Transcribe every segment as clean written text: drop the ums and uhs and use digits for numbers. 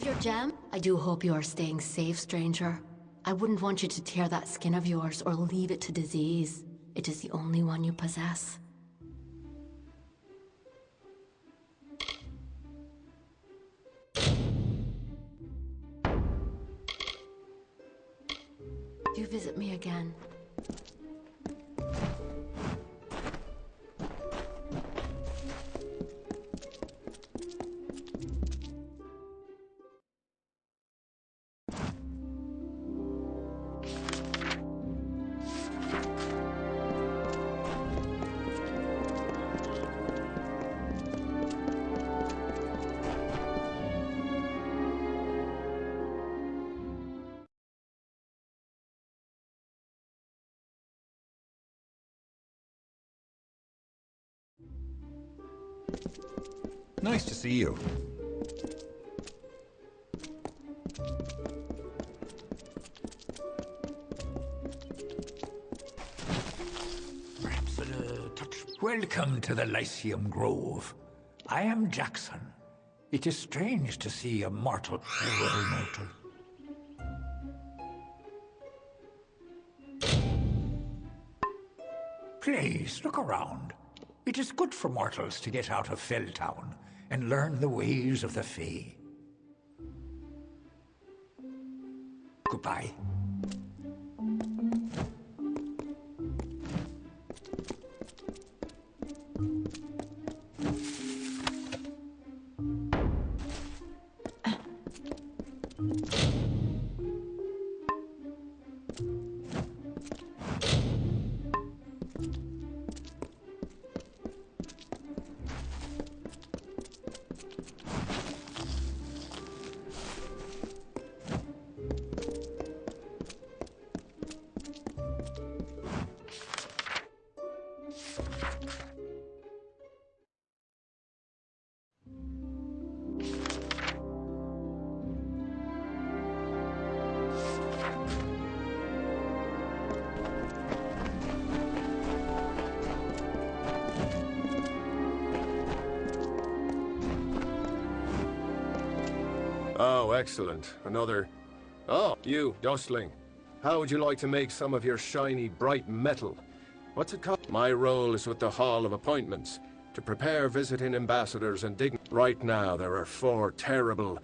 of your gem? I do hope you are staying safe, stranger. I wouldn't want you to tear that skin of yours or leave it to disease. It is the only one you possess. Do visit me again. Nice to see you. Perhaps a touch. Welcome to the Lyceum Grove. I am Jackson. It is strange to see a mortal, mortal. Please, look around. It is good for mortals to get out of Felltown and learn the ways of the Fae. Goodbye. Oh, excellent. Another... Oh, you, Dustling. How would you like to make some of your shiny, bright metal? What's it called? My role is with the Hall of Appointments, to prepare visiting ambassadors and Right now, there are 4 terrible...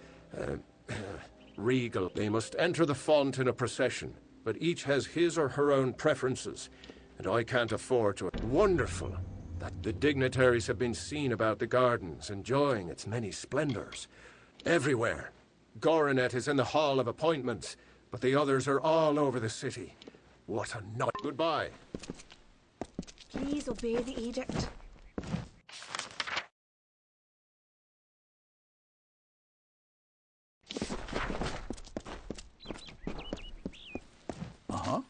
regal. They must enter the font in a procession, but each has his or her own preferences, and I can't afford to... Wonderful that the dignitaries have been seen about the gardens, enjoying its many splendors. Everywhere. Goronet is in the Hall of Appointments, but the others are all over the city. What a nut. Goodbye. Please obey the edict. Uh-huh.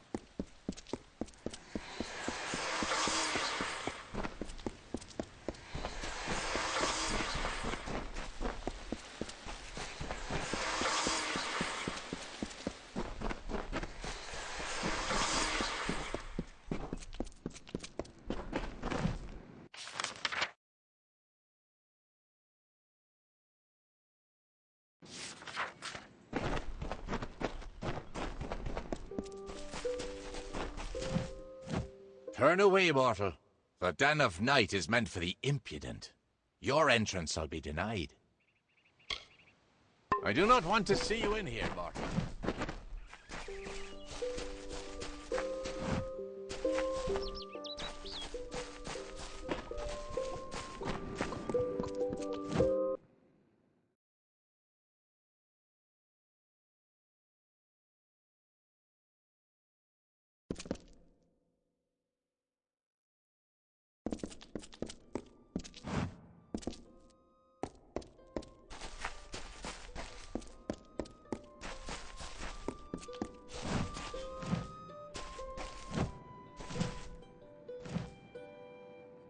Turn away, mortal. The Den of Night is meant for the impudent. Your entrance shall be denied. I do not want to see you in here, mortal.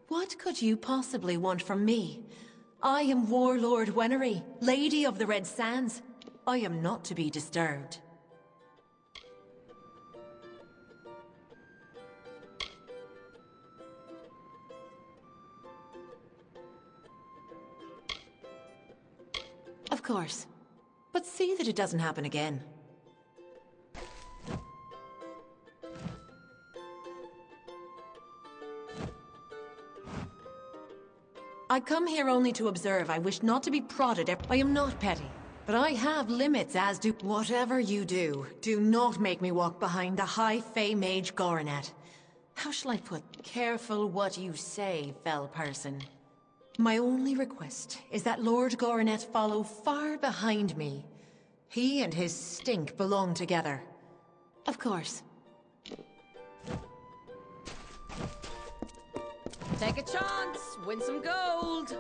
What could you possibly want from me? I am Warlord Wenery, Lady of the Red Sands. I am not to be disturbed. Of course. but see that it doesn't happen again. I come here only to observe. I wish not to be prodded. I am not petty, but I have limits, as do... Whatever you do, do not make me walk behind the high Fey mage Goronet. How shall I put... Careful what you say, fell person. My only request is that Lord Goronet follow far behind me. He and his stink belong together. Of course. Take a chance, win some gold.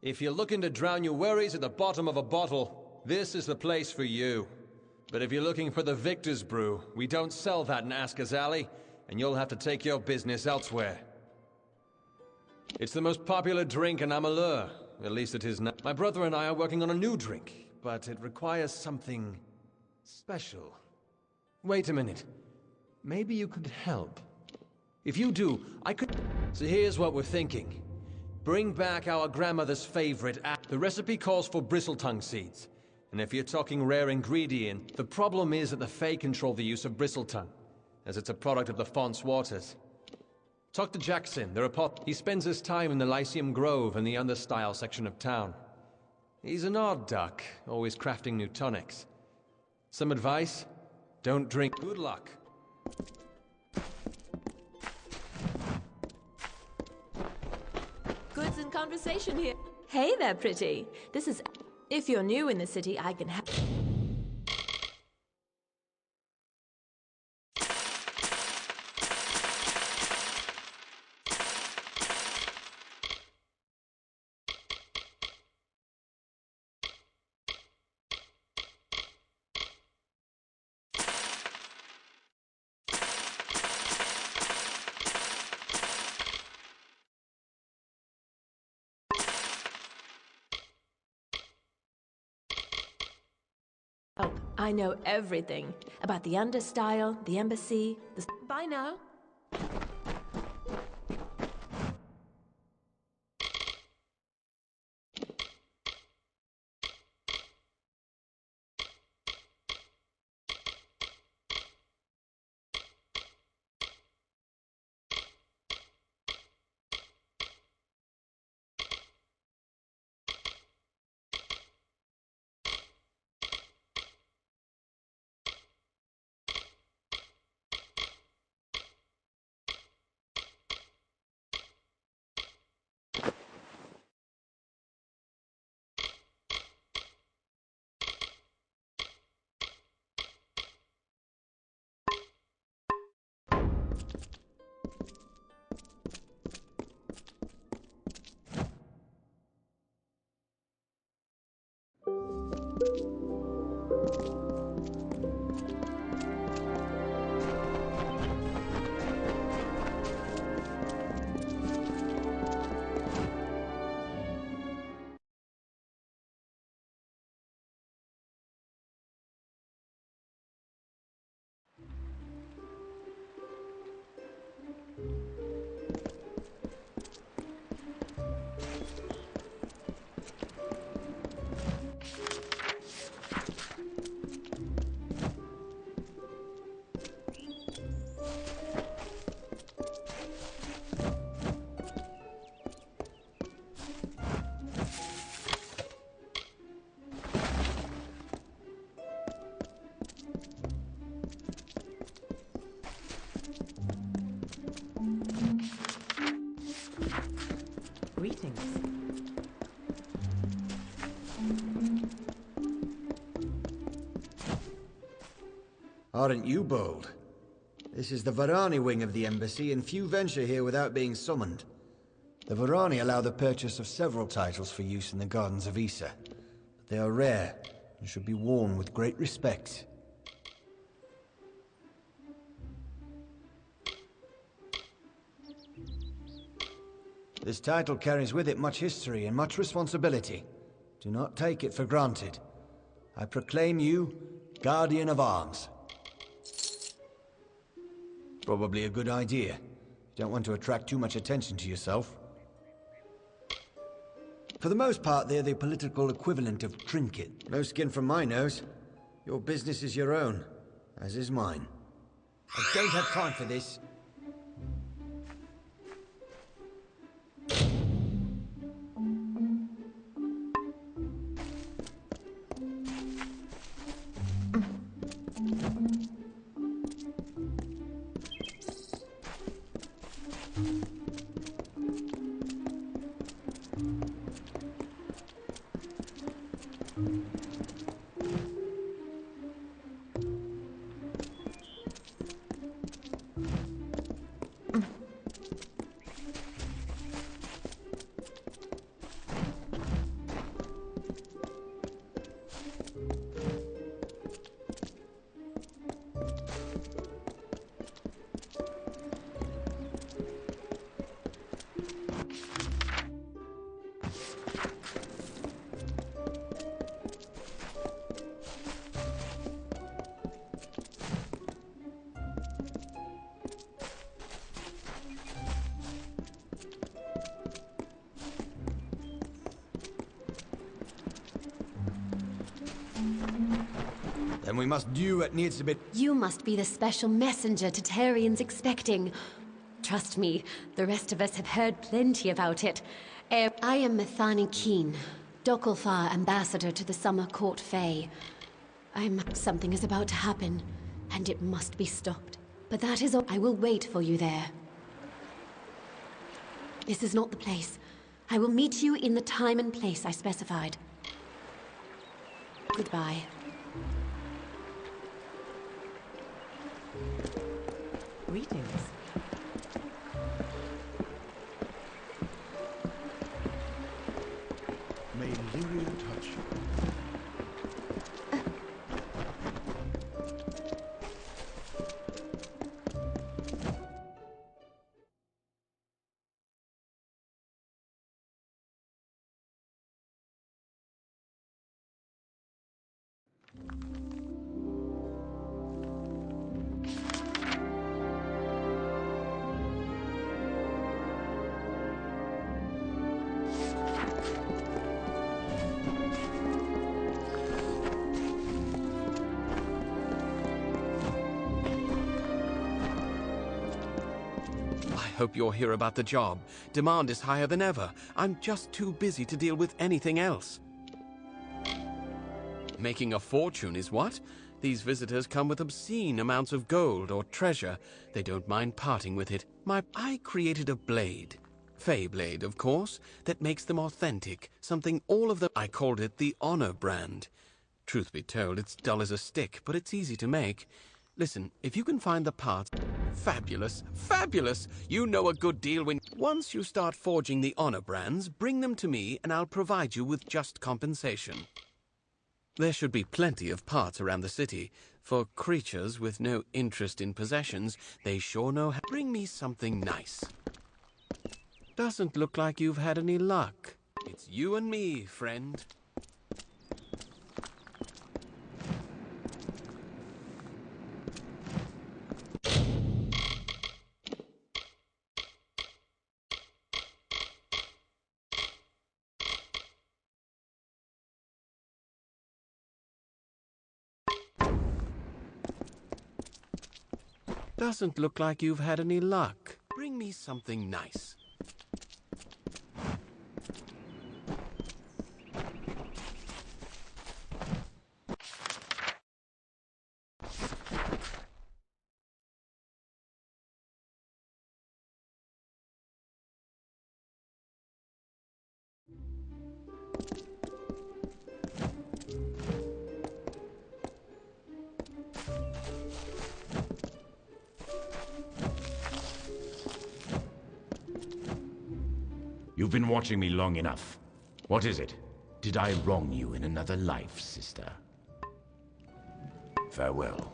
If you're looking to drown your worries at the bottom of a bottle, this is the place for you. But if you're looking for the Victor's Brew, we don't sell that in Asker's Alley, and you'll have to take your business elsewhere. It's the most popular drink in Amalur, at least it is now. My brother and I are working on a new drink, but it requires something special. Wait a minute. Maybe you could help. If you do, I could... So here's what we're thinking. Bring back our grandmother's favorite app. The recipe calls for bristletongue seeds. And if you're talking rare ingredient, the problem is that the Fae control the use of bristletongue, as it's a product of the Font's waters. Talk to Jackson, he spends his time in the Lyceum Grove in the Understyle section of town. He's an odd duck, always crafting new tonics. Some advice? Don't drink. Good luck. Goods and conversation here. Hey there, pretty. This is... If you're new in the city, I can have... Oh, I know everything about the Understyle, the embassy, the... Bye now. Greetings. Aren't you bold? This is the Varani wing of the embassy, and few venture here without being summoned. The Varani allow the purchase of several titles for use in the gardens of Issa, but they are rare and should be worn with great respect. This title carries with it much history and much responsibility. Do not take it for granted. I proclaim you Guardian of Arms. Probably a good idea. You don't want to attract too much attention to yourself. For the most part, they're the political equivalent of trinket. No skin from my nose. Your business is your own, as is mine. I don't have time for this. Then we must do what needs to be... You must be the special messenger Tatarian's expecting. Trust me, the rest of us have heard plenty about it. I am Methani Keen, Dokalfar ambassador to the Summer Court Fae. Something is about to happen, and it must be stopped. But that is all. I will wait for you there. This is not the place. I will meet you in the time and place I specified. Goodbye. Greetings. May Lyria touch you. I hope you're here about the job. Demand is higher than ever. I'm just too busy to deal with anything else. Making a fortune is what? These visitors come with obscene amounts of gold or treasure. They don't mind parting with it. I created a blade. Fey blade, of course, that makes them authentic. Something all of them... I called it the Honor brand. Truth be told, it's dull as a stick, but it's easy to make. Listen, if you can find the parts... Fabulous, fabulous! You know a good deal when... Once you start forging the Honor brands, bring them to me and I'll provide you with just compensation. There should be plenty of parts around the city. For creatures with no interest in possessions, they sure know how... Bring me something nice. Doesn't look like you've had any luck. It's you and me, friend. Doesn't look like you've had any luck. Bring me something nice. You've been watching me long enough. What is it? Did I wrong you in another life, sister? Farewell.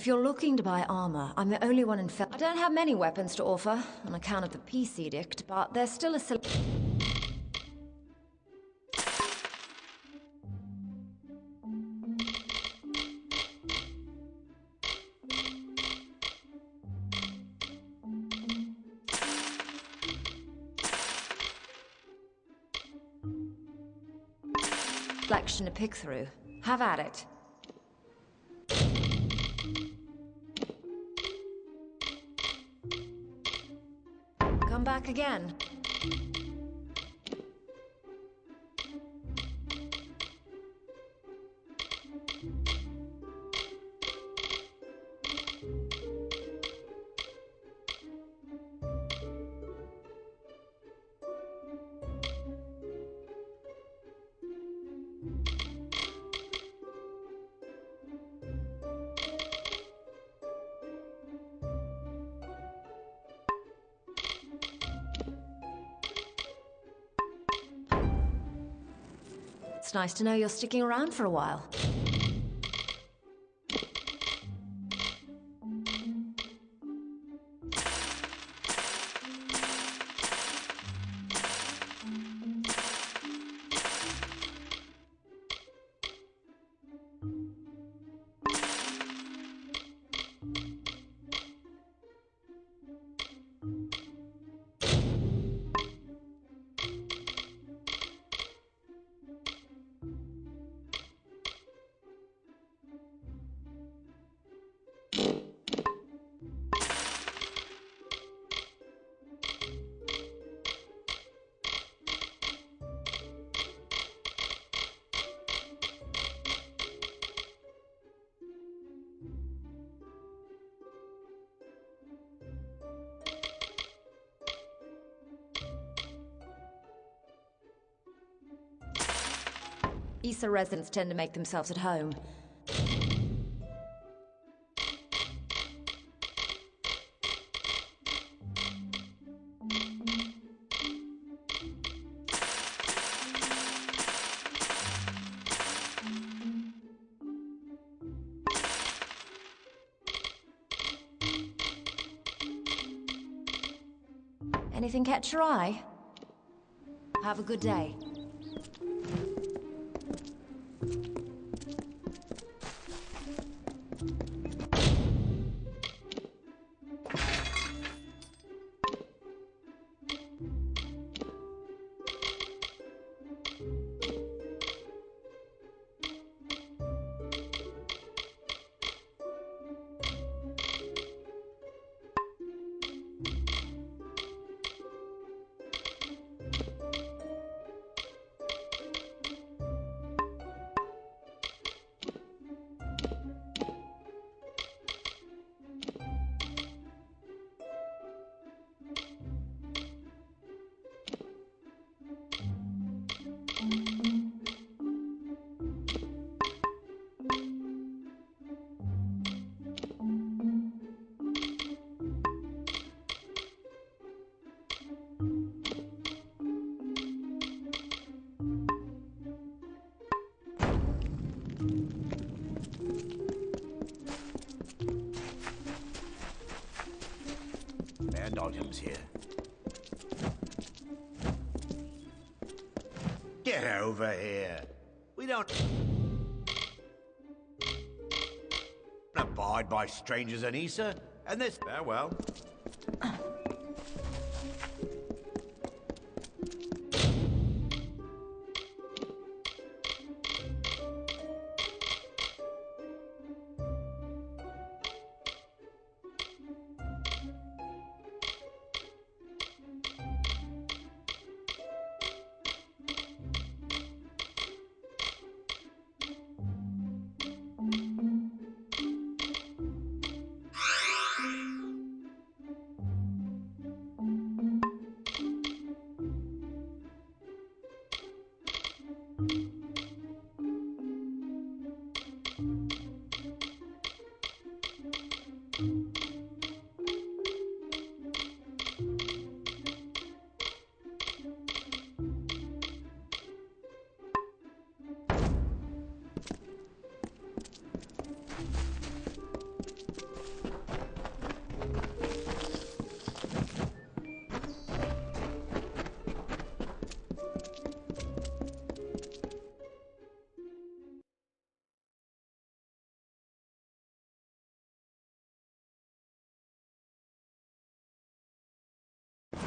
If you're looking to buy armor, I'm the only one in I don't have many weapons to offer on account of the peace edict, but there's still a selection to pick through. Have at it. Come back again. It's nice to know you're sticking around for a while. Issa residents tend to make themselves at home. Anything catch your eye? Have a good day. Items here. Get over here. We don't abide by strangers, Anissa, and this farewell. Pretty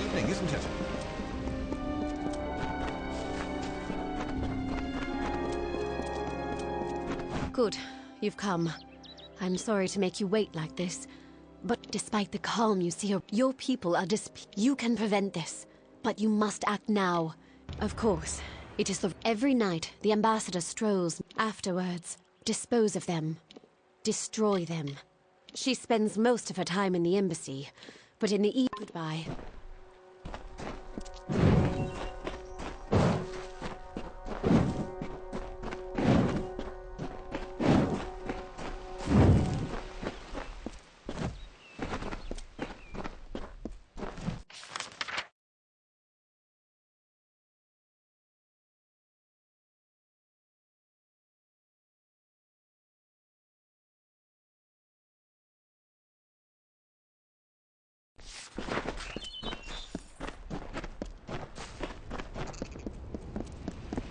evening, isn't it? Good. You've come. I'm sorry to make you wait like this, but despite the calm you see, your people are You can prevent this, but you must act now. Of course, it is every night the ambassador strolls. Afterwards, dispose of them. Destroy them. She spends most of her time in the embassy, but in the goodbye.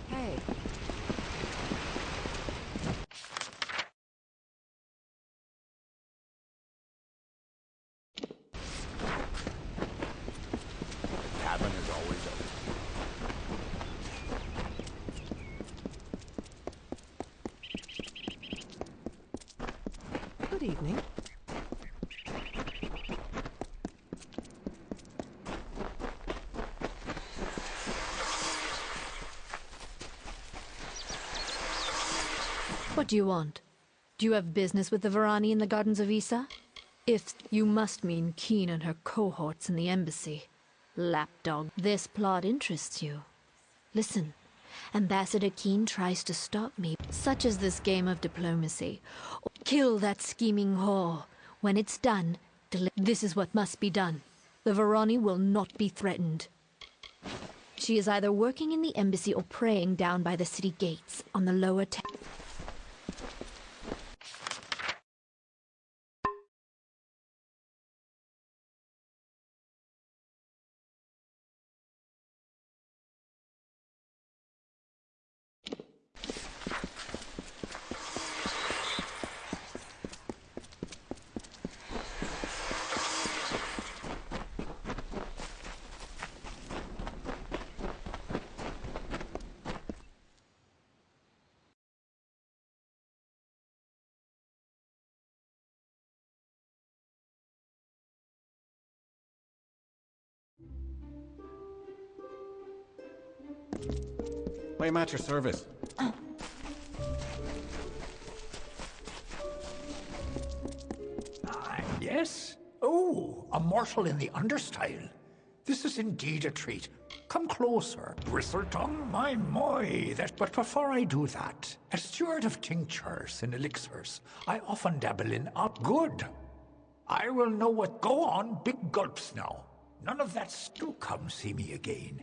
Hey. Cabin is always open. Good evening. What do you want? Do you have business with the Varani in the Gardens of Issa? If you must mean Keen and her cohorts in the embassy. Lapdog, this plot interests you. Listen, Ambassador Keen tries to stop me. Such is this game of diplomacy. Kill that scheming whore. When it's done, this is what must be done. The Varani will not be threatened. She is either working in the embassy or praying down by the city gates on the lower I am at your service. Yes? Oh, a mortal in the understyle. This is indeed a treat. Come closer, Bristletongue, my moy. But before I do that, as steward of tinctures and elixirs, I often dabble in good. I will know what. Go on, big gulps now. None of that stew. Come see me again.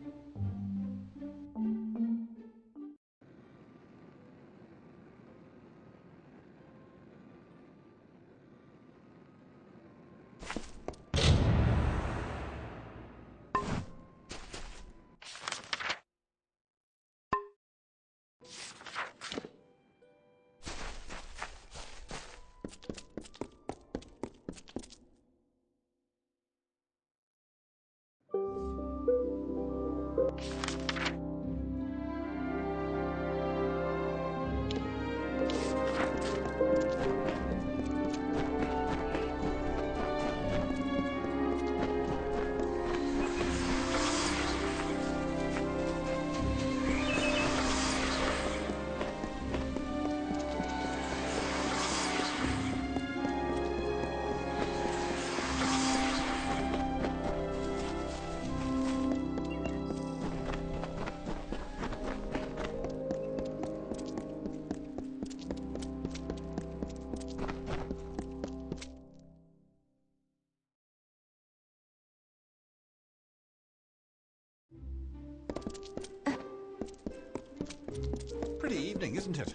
Pretty evening, isn't it?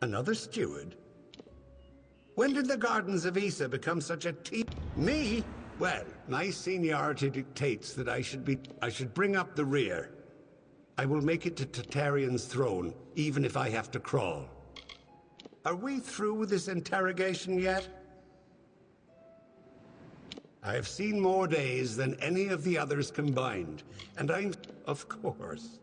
Another steward? When did the Gardens of Issa become such a Me? Well, my seniority dictates that I should bring up the rear. I will make it to Tartarean's throne, even if I have to crawl. Are we through with this interrogation yet? I have seen more days than any of the others combined, and I'm... of course.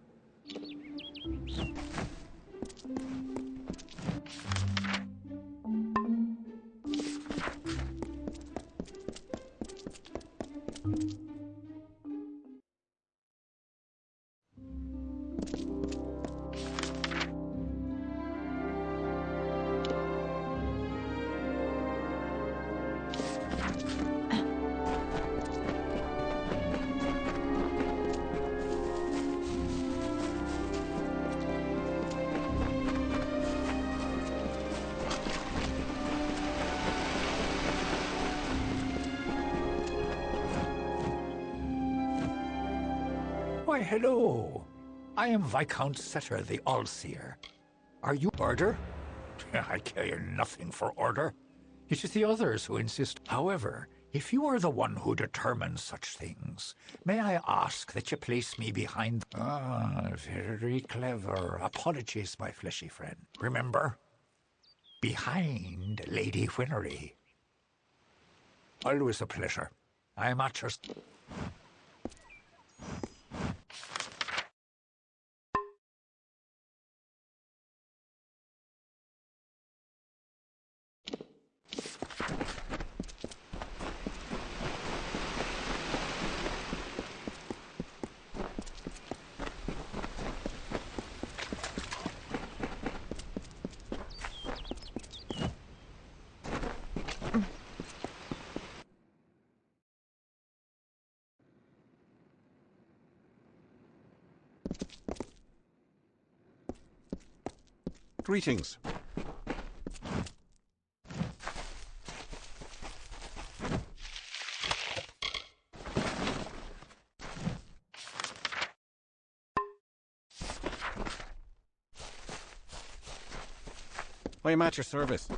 Why, hello. I am Viscount Setter, the All-Seer. Are you order? I care nothing for order. It is the others who insist. However, if you are the one who determines such things, may I ask that you place me behind... Ah, very clever. Apologies, my fleshy friend. Remember? Behind Lady Whinery. Always a pleasure. I am at your... Greetings. I am at your service.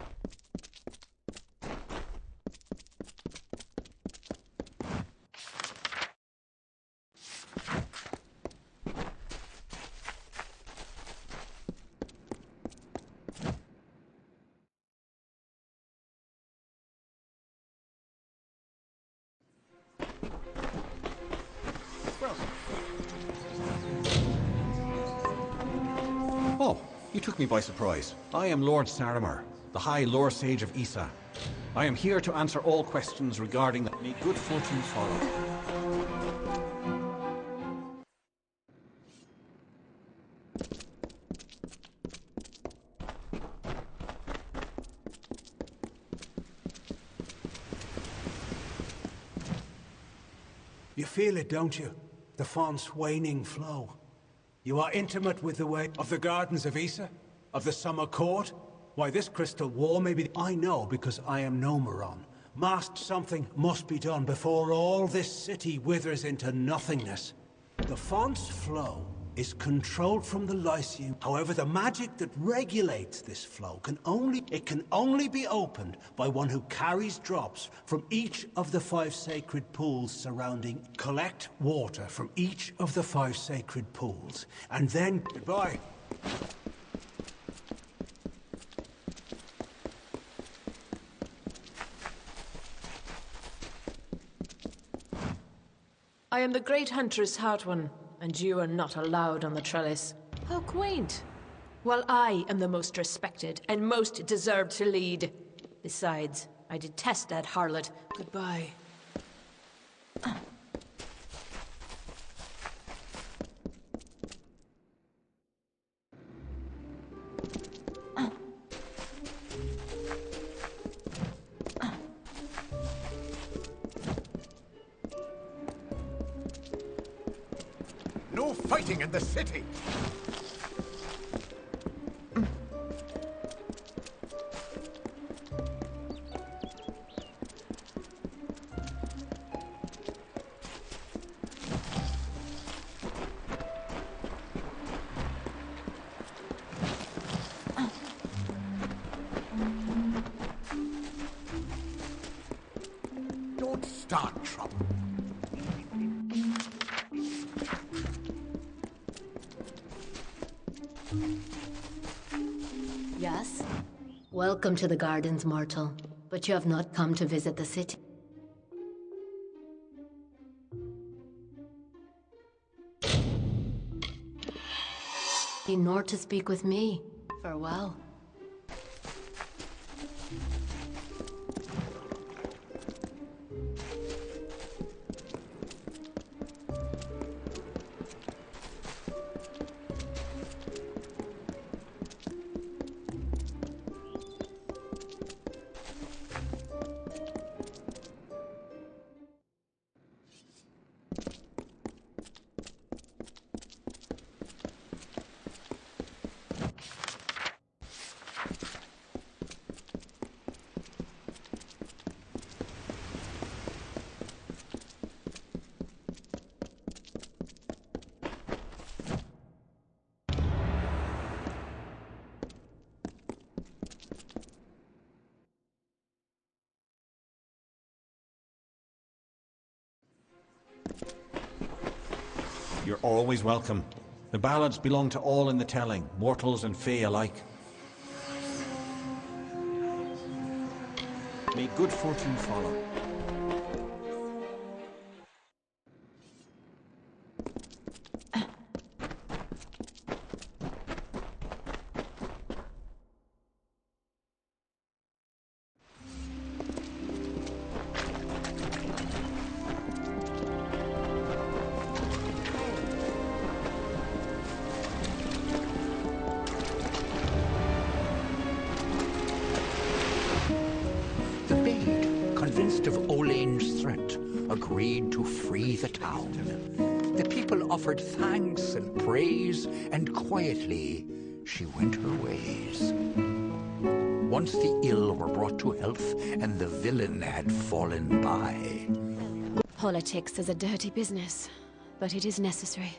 Oh, you took me by surprise. I am Lord Saramar, the High Lore Sage of Issa. I am here to answer all questions regarding the... May good fortune follow. You feel it, don't you? The font's waning flow. You are intimate with the way of the Gardens of Issa? Of the Summer Court? Why, this crystal war may be... I know because I am Nomeron. Masked something must be done before all this city withers into nothingness. The font's flow is controlled from the Lyceum. However, the magic that regulates this flow can only be opened by one who carries drops from each of the 5 sacred pools surrounding. Collect water from each of the 5 sacred pools, and then... Goodbye. I am the great huntress Hartwan, and you are not allowed on the trellis. How quaint. While I am the most respected and most deserved to lead. Besides, I detest that harlot. Goodbye. No fighting in the city! would start trouble. Yes? Welcome to the gardens, mortal. But you have not come to visit the city. Nor to speak with me. Farewell. You're always welcome. The ballads belong to all in the telling, mortals and fae alike. May good fortune follow. Agreed to free the town. The people offered thanks and praise, and quietly she went her ways. Once the ill were brought to health, and the villain had fallen by. Politics is a dirty business, but it is necessary.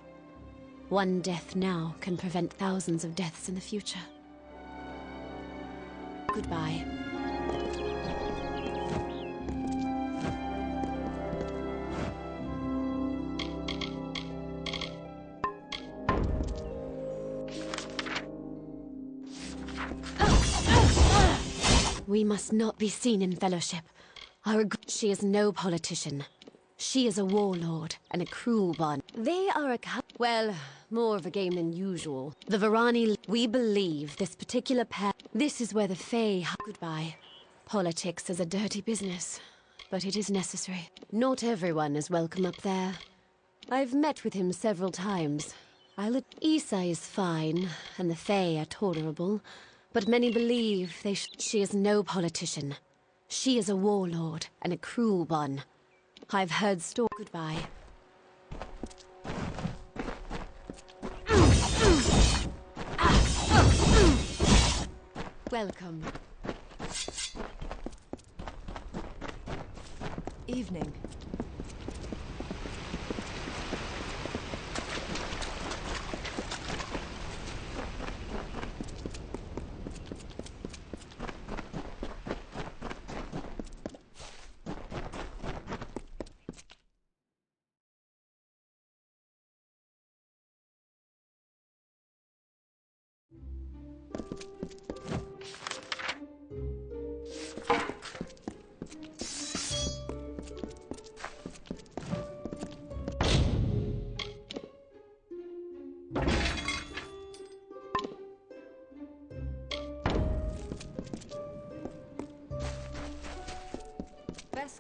One death now can prevent thousands of deaths in the future. Goodbye. We must not be seen in fellowship. She is no politician. She is a warlord and a cruel one. They are well, more of a game than usual. The Varani, we believe this particular pair. This is where the Fae. Goodbye. Politics is a dirty business, but it is necessary. Not everyone is welcome up there. I've met with him several times. Issa is fine, and the Fae are tolerable. But many believe she is no politician. She is a warlord and a cruel one. I've heard stories. Goodbye. Welcome. Evening.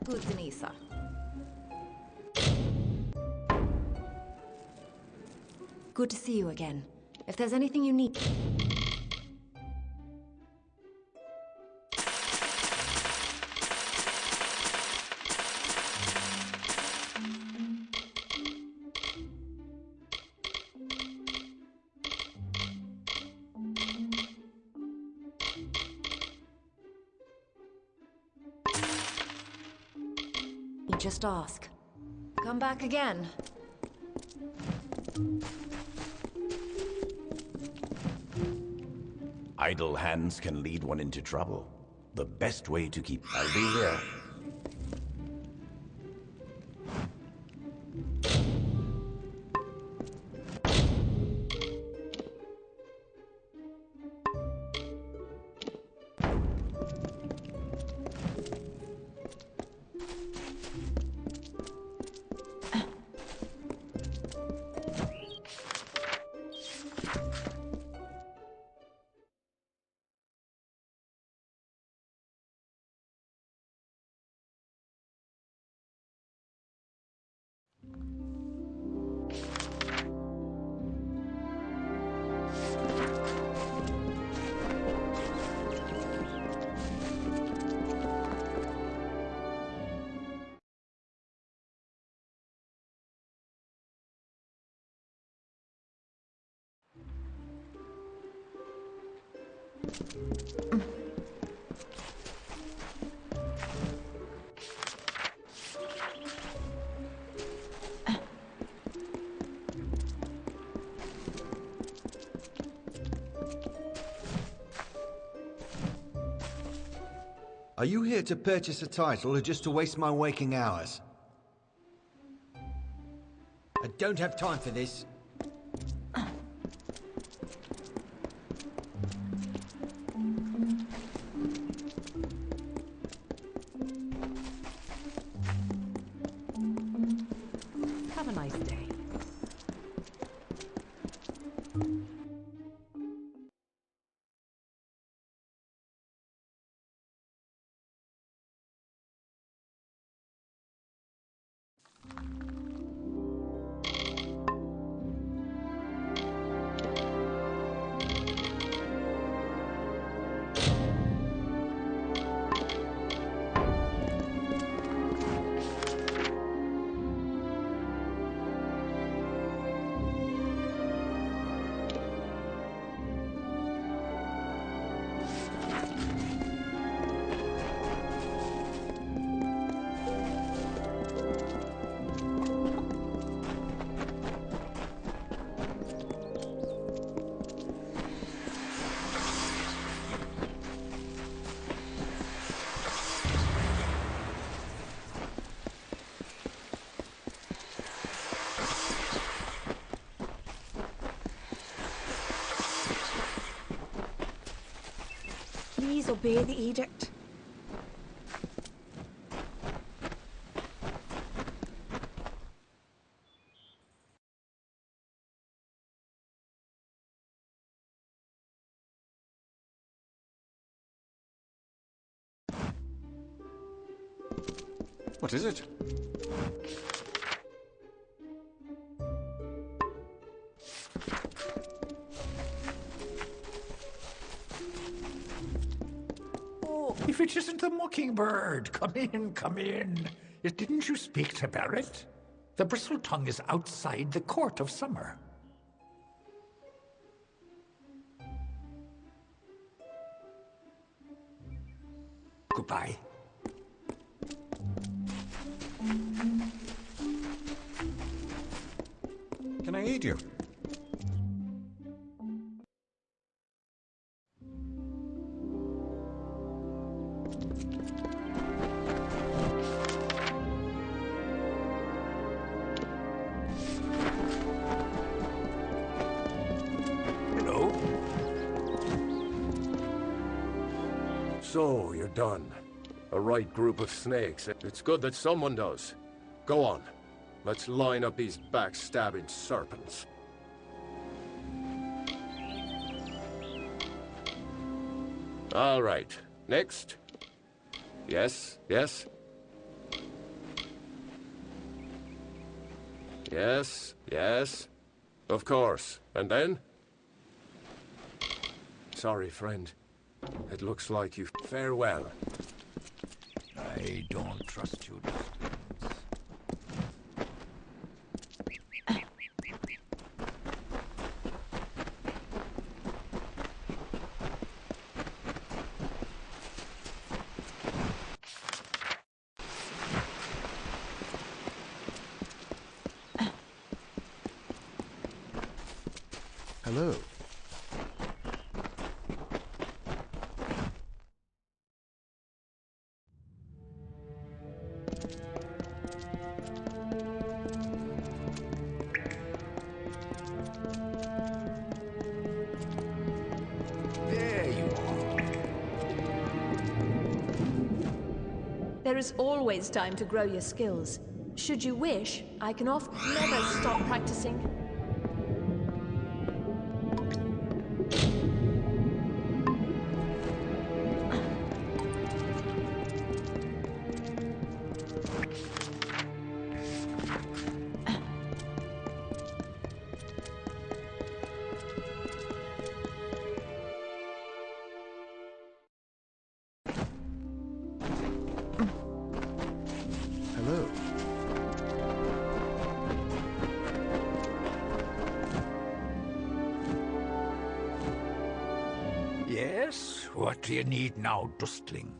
Good, Denisa. Good to see you again. If there's anything you need... Just ask. Come back again. Idle hands can lead one into trouble. The best way to keep... I'll be here. Are you here to purchase a title or just to waste my waking hours? I don't have time for this. Have a nice day. Please obey the edict. What is it? If it isn't the Mockingbird, come in, come in. Didn't you speak to Barrett? The Bristletongue is outside the Court of Summer. Goodbye. Can I aid you? So, you're done. A right group of snakes. It's good that someone does. Go on. Let's line up these backstabbing serpents. All right. Next. Yes, yes. Yes, yes. Of course. And then? Sorry, friend. It looks like you... Farewell. I don't trust you. Hello. There is always time to grow your skills. Should you wish, I can never stop practicing. Hello. Yes? What do you need now, Dustling?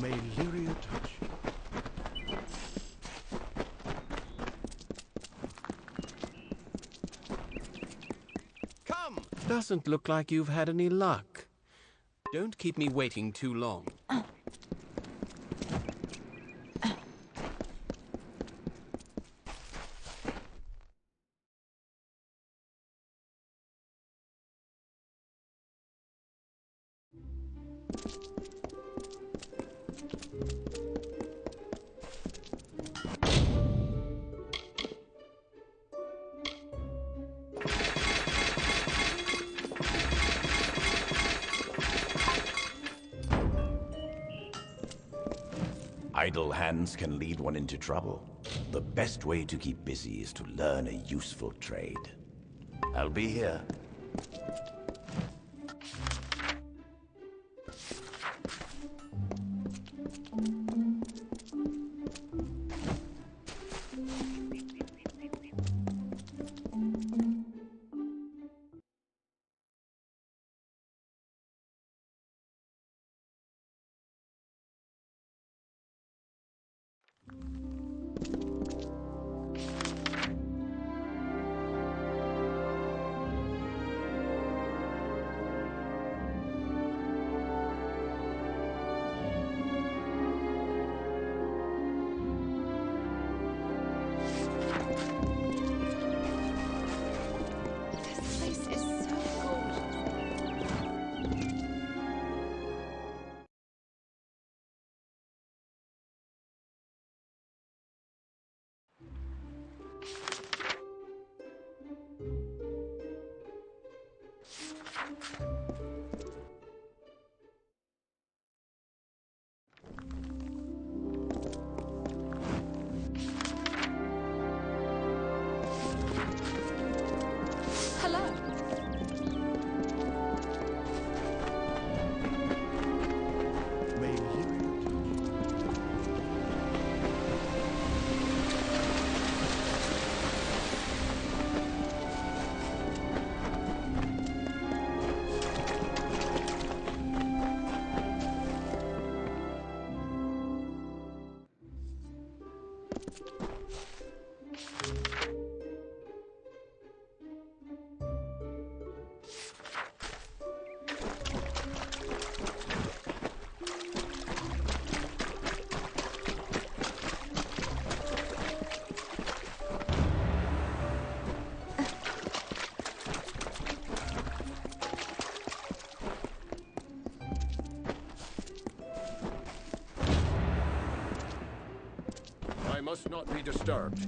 May Lyria touch you. Come! Doesn't look like you've had any luck. Don't keep me waiting too long. Idle hands can lead one into trouble. The best way to keep busy is to learn a useful trade. I'll be here. I must not be disturbed.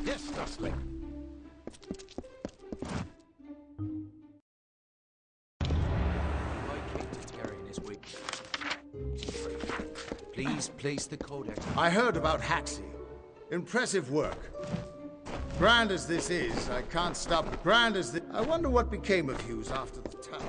Yes, Dustling. Please place the codex. I heard about Haxi. Impressive work. Grand as this is, I can't stop. Grand as this. I wonder what became of Hughes after the tower.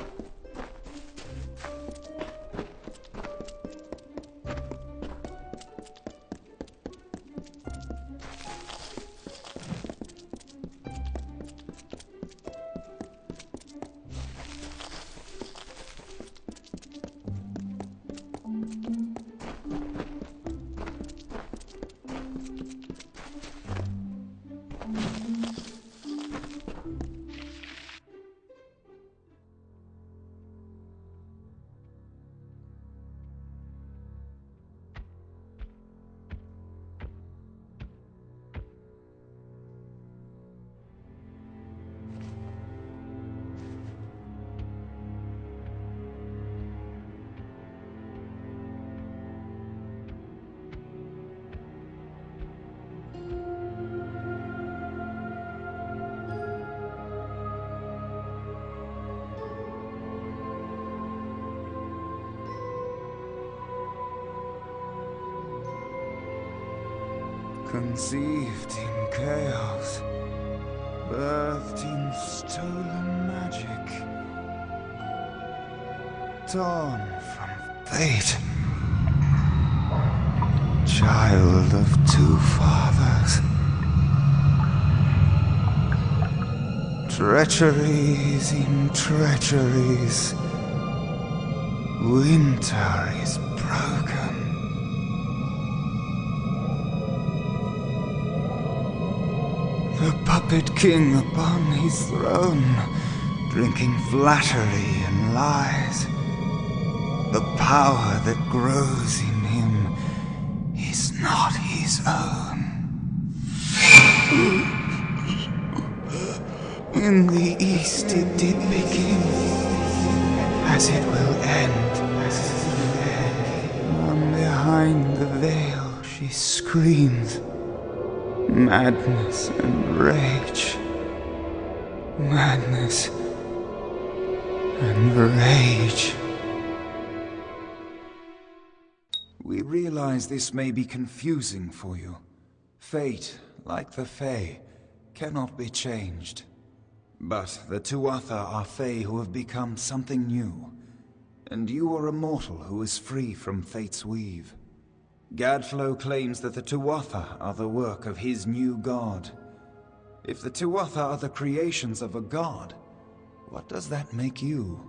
Conceived in chaos, birthed in stolen magic, torn from fate, child of two fathers. Treacheries in treacheries. Winter is broken. The puppet king upon his throne, drinking flattery and lies. The power that grows in him is not his own. In the east it did begin, as it will end. From behind the veil she screams. Madness and rage. Madness and rage. We realize this may be confusing for you. Fate, like the Fae, cannot be changed. But the Tuatha are Fae who have become something new. And you are a mortal who is free from Fate's weave. Gadflow claims that the Tuatha are the work of his new god. If the Tuatha are the creations of a god, what does that make you?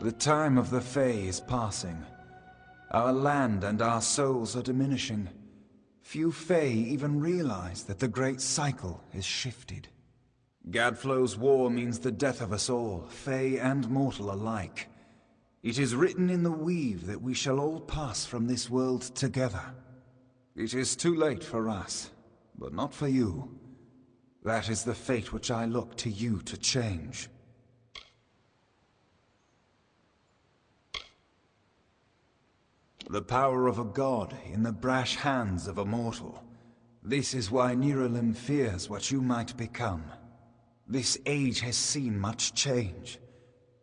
The time of the Fae is passing. Our land and our souls are diminishing. Few Fae even realize that the great cycle is shifted. Gadflow's war means the death of us all, Fae and mortal alike. It is written in the weave that we shall all pass from this world together. It is too late for us, but not for you. That is the fate which I look to you to change. The power of a god in the brash hands of a mortal. This is why Niralim fears what you might become. This age has seen much change.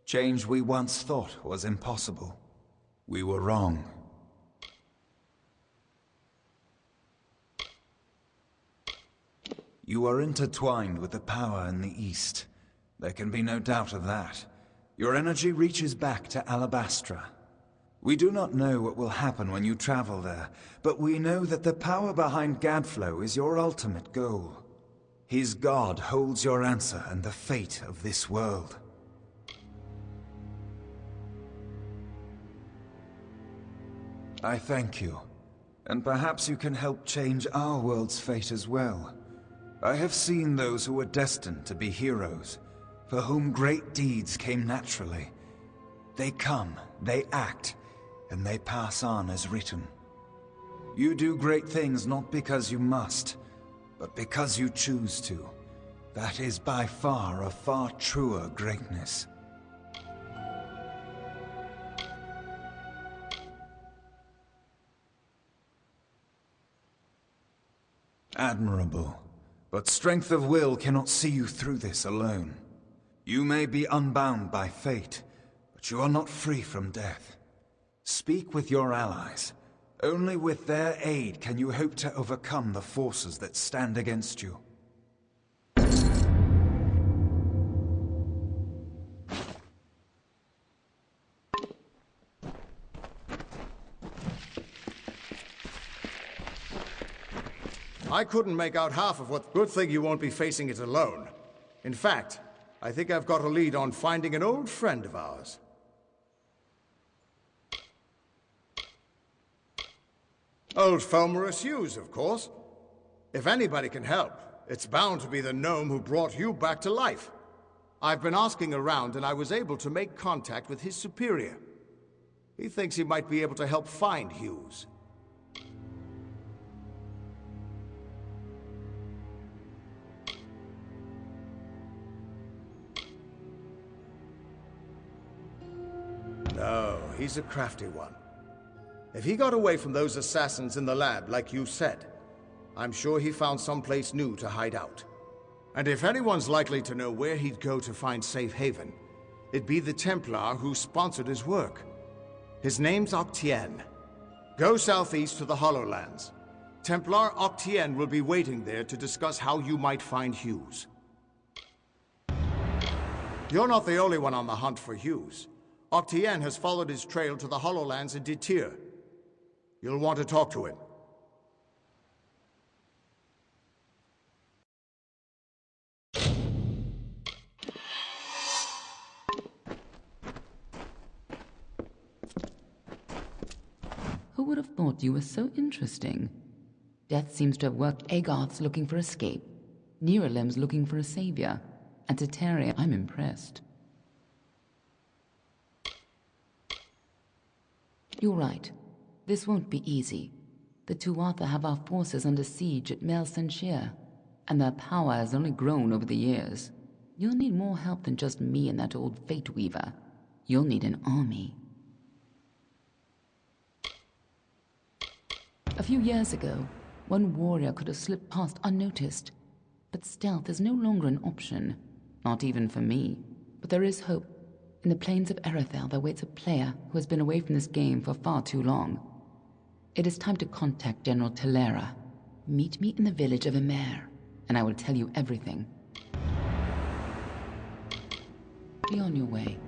Change we once thought was impossible. We were wrong. You are intertwined with the power in the East. There can be no doubt of that. Your energy reaches back to Alabastra. We do not know what will happen when you travel there, but we know that the power behind Gadflow is your ultimate goal. His god holds your answer and the fate of this world. I thank you, and perhaps you can help change our world's fate as well. I have seen those who were destined to be heroes, for whom great deeds came naturally. They come, they act, and they pass on as written. You do great things not because you must, but because you choose to. That is by far a far truer greatness. Admirable, but strength of will cannot see you through this alone. You may be unbound by fate, but you are not free from death. Speak with your allies. Only with their aid can you hope to overcome the forces that stand against you. I couldn't make out half of what... Good thing you won't be facing it alone. In fact, I think I've got a lead on finding an old friend of ours. Old Fomorous Hughes, of course. If anybody can help, it's bound to be the gnome who brought you back to life. I've been asking around and I was able to make contact with his superior. He thinks he might be able to help find Hughes. No, he's a crafty one. If he got away from those assassins in the lab, like you said, I'm sure he found someplace new to hide out. And if anyone's likely to know where he'd go to find safe haven, it'd be the Templar who sponsored his work. His name's Octien. Go southeast to the Hollowlands. Templar Octien will be waiting there to discuss how you might find Hughes. You're not the only one on the hunt for Hughes. Octien has followed his trail to the Hollowlands in Ditir. You'll want to talk to him. Who would have thought you were so interesting? Death seems to have worked. Agarth's looking for escape. Neuralim's looking for a savior. And Teteria, I'm impressed. You're right. This won't be easy. The Tuatha have our forces under siege at Mel Senshir, and their power has only grown over the years. You'll need more help than just me and that old Fate Weaver. You'll need an army. A few years ago, one warrior could have slipped past unnoticed, but stealth is no longer an option, not even for me. But there is hope. In the plains of Erethel, there waits a player who has been away from this game for far too long. It is time to contact General Telera. Meet me in the village of Emer, and I will tell you everything. Be on your way.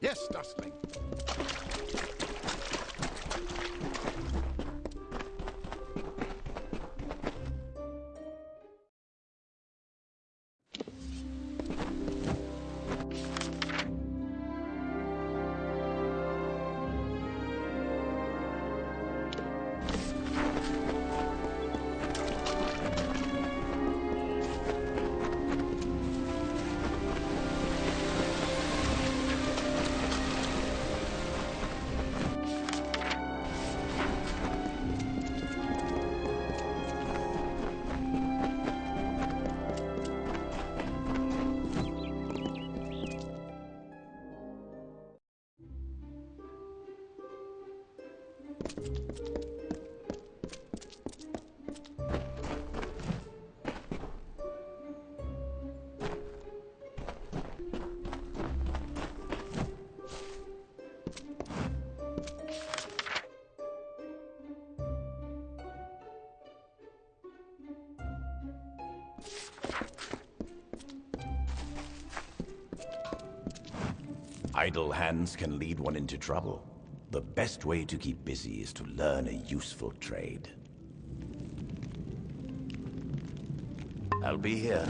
Yes, Dustling. Idle hands can lead one into trouble. The best way to keep busy is to learn a useful trade. I'll be here.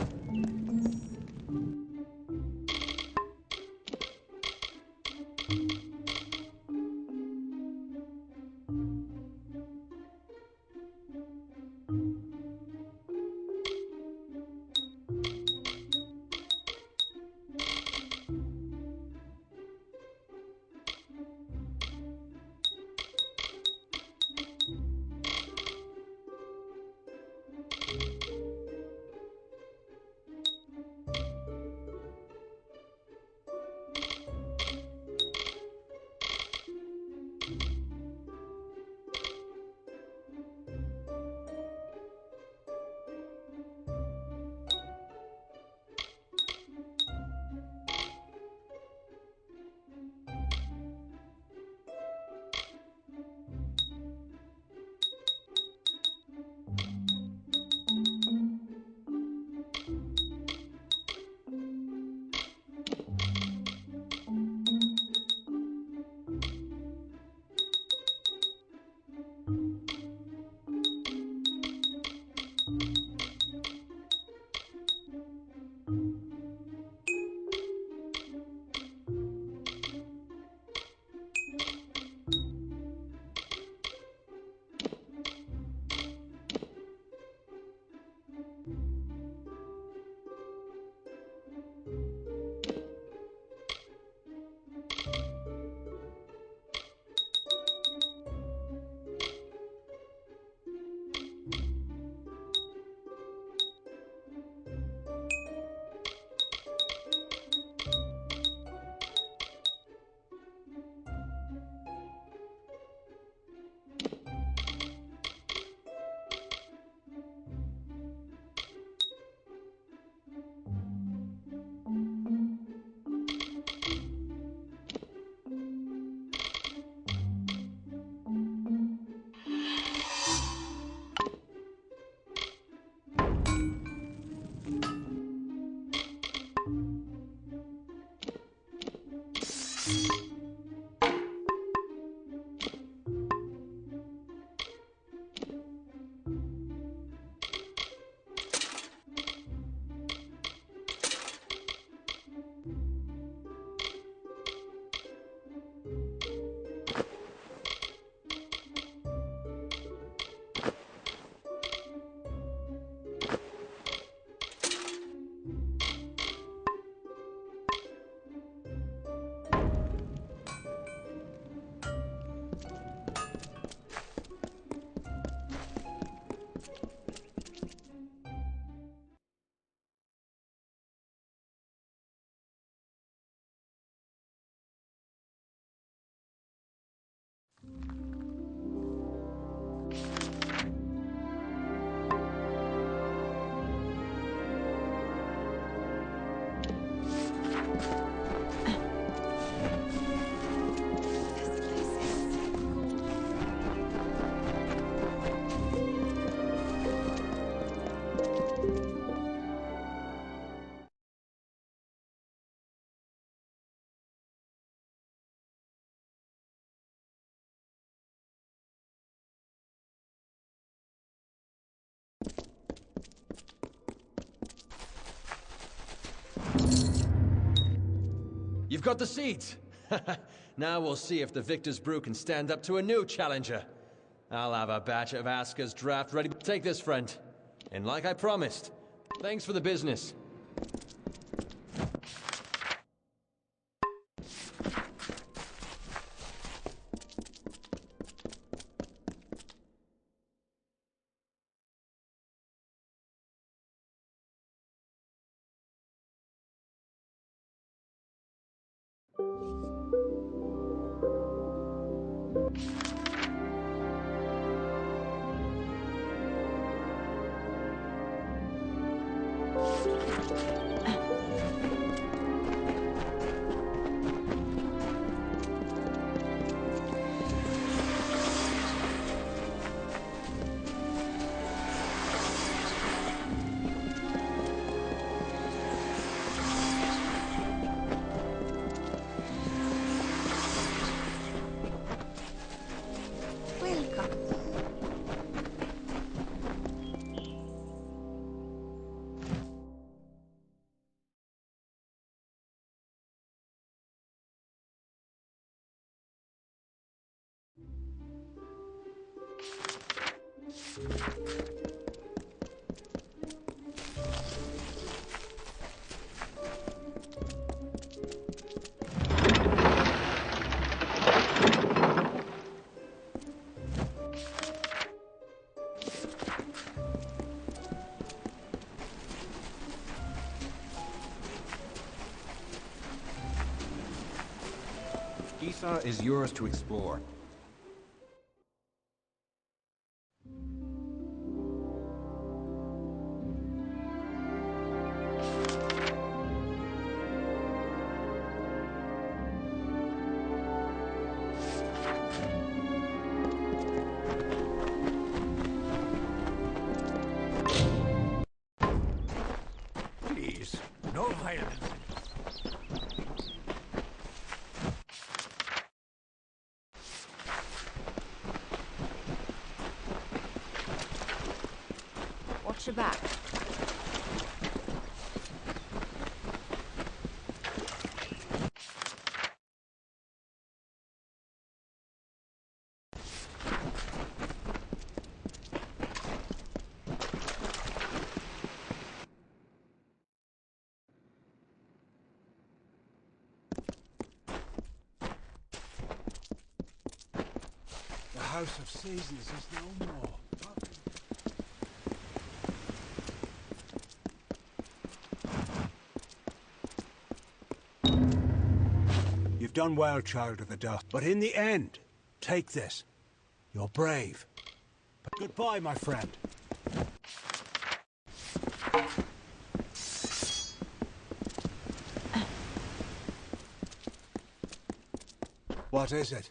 You've got the seeds! Now we'll see if the Victor's Brew can stand up to a new challenger. I'll have a batch of Aska's draft ready. Take this, friend. And like I promised, thanks for the business. Isa is yours to explore. Please, no violence. Watch your back. The House of Seasons is no more. You've done well, Child of the Dust. But in the end, take this. You're brave. But goodbye, my friend. What is it?